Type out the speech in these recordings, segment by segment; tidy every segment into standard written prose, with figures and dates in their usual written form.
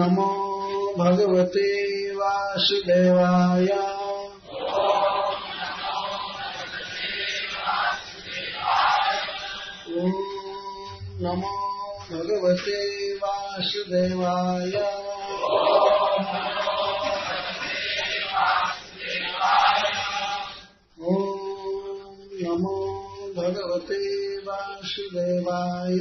नमो भगवते वासुदेवाय। ओम नमो भगवते वासुदेवाय। ओम नमो भगवते वासुदेवाय।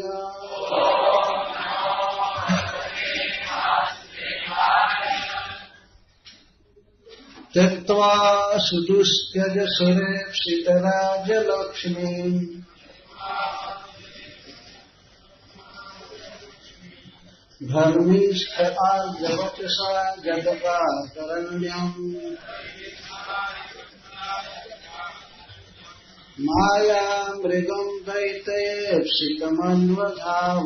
त्यक्त्वा सुदुस्त्यज सुरेप्सितराजलक्ष्मीम् धर्मिष्ठ आर्यवचसा जगदातरण्यम् मायामृगम् दैतेप्सितमन्वधाव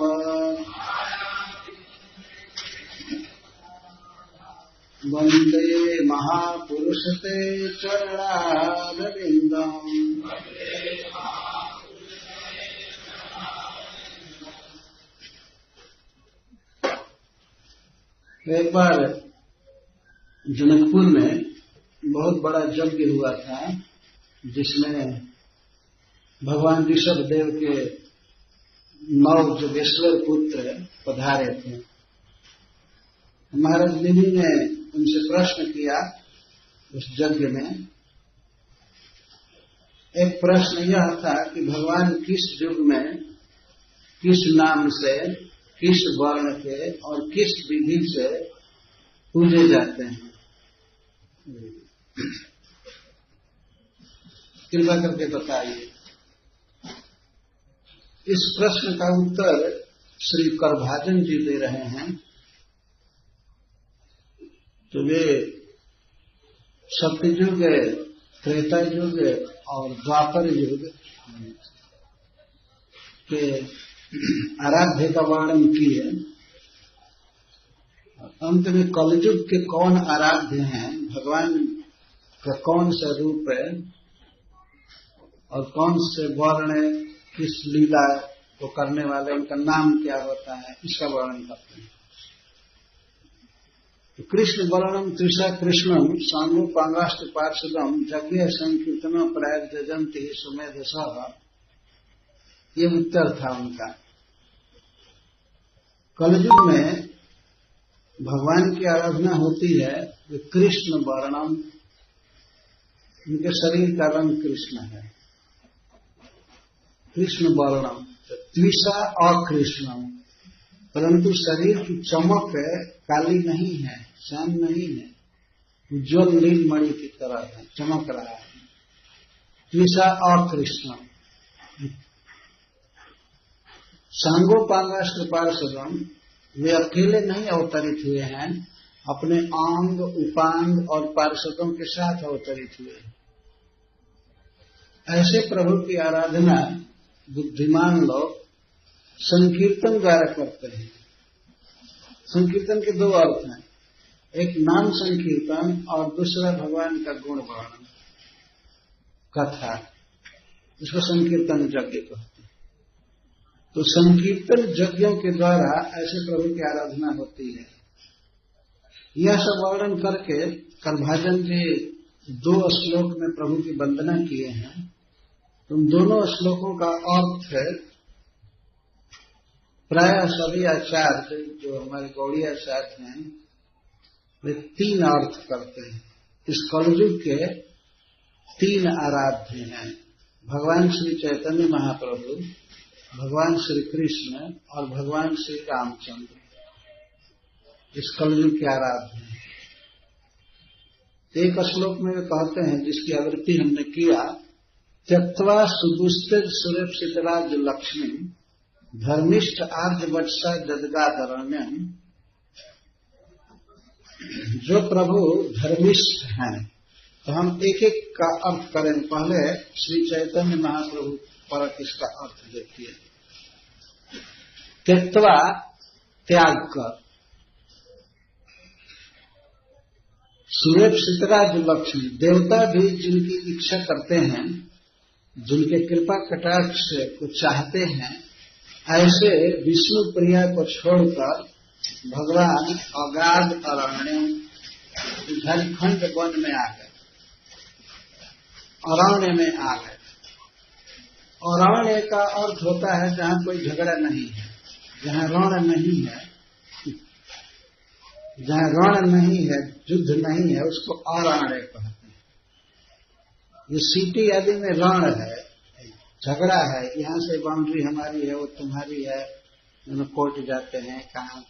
वन्दे महापुरुषते चरणारविन्दम्। एक बार जनकपुर में बहुत बड़ा यज्ञ हुआ था, जिसमें भगवान ऋषभ देव के 9 जोगेश्वर पुत्र पधारे थे। महाराज मुनि ने उनसे प्रश्न किया उस यज्ञ में। एक प्रश्न यह था कि भगवान किस युग में किस नाम से, किस वर्ण के और किस विधि से पूजे जाते हैं। कृपा करके बताइए। इस प्रश्न का उत्तर श्री करभाजन जी दे रहे हैं। तो वे सत्ययुग, त्रेता युग और द्वापर युग के आराध्य का वर्णन किए। अंत में कलयुग के कौन आराध्य हैं, भगवान का कौन सा रूप है और कौन से वर्ण, किस लीला को करने वाले, उनका नाम क्या होता है, इसका वर्णन करते हैं। कृष्ण वर्णम त्रिषा कृष्णम सांगोपांगाष्ट पार्षदम यज्ञ संकीर्तन प्रायजंति सुमेधस, ये उत्तर था उनका। कलयुग में भगवान की आराधना होती है वे कृष्ण वर्णम, उनके शरीर का रंग कृष्ण है, कृष्ण वर्णम। त्रिषा अकृष्णम, परंतु शरीर की चमक काली नहीं है, श्याम नहीं है, उज्ज्वल नीलमणि की तरह है, चमक रहा है। त्रिषा अकृष्णम। सांगोपांगाष्ट पार्षदम, वे अकेले नहीं अवतरित हुए हैं, अपने आंग, उपांग और पार्षदों के साथ अवतरित हुए हैं। ऐसे प्रभु की आराधना बुद्धिमान लोग संकीर्तन द्वारा करते हैं। संकीर्तन के 2 अर्थ हैं, एक नाम संकीर्तन और दूसरा भगवान का गुण वर्णन, कथा, इसको संकीर्तन यज्ञ कहते हैं। तो संकीर्तन यज्ञों के द्वारा ऐसे प्रभु की आराधना होती है। यह सब वर्णन करके करभाजन जी 2 श्लोक में प्रभु की वंदना किए हैं। उन दोनों श्लोकों का अर्थ है प्राय सभी आचार्य, जो हमारे गौड़ीय आचार्य हैं, वे 3 अर्थ करते हैं। इस कलयुग के 3 आराध्य हैं, भगवान श्री चैतन्य महाप्रभु, भगवान श्री कृष्ण और भगवान श्री रामचंद्र। इस कलयुग के आराध्य हैं। एक श्लोक में वे कहते हैं, जिसकी आवृत्ति हमने किया, त्यक्त्वा सुदुस्तेज सुरेप्सितराज लक्ष्मी धर्मिष्ठ आर्यवत्सा जदगादरण्यम। जो प्रभु धर्मिष्ठ हैं, तो हम एक एक का अर्थ करें। पहले श्री चैतन्य महाप्रभु पर इसका अर्थ देखिए। त्यक्त्वा, त्याग कर, सुरेप्सितराज लक्ष्मी, देवता भी जिनकी इच्छा करते हैं, जिनके कृपा कटाक्ष को चाहते हैं, ऐसे विष्णु प्रिया को छोड़कर भगवान अगाध अरण्य झारखंड वन में आ गए, अरण्य में आ गए। अरण्य का अर्थ होता है जहां कोई झगड़ा नहीं है, जहां रण नहीं है, जहां रण नहीं है, युद्ध नहीं है, उसको अरण्य कहते हैं। ये सिटी आदि में रण है, झगड़ा है, यहां से बाउंड्री हमारी है, वो तुम्हारी है, कोर्ट जाते हैं, कहां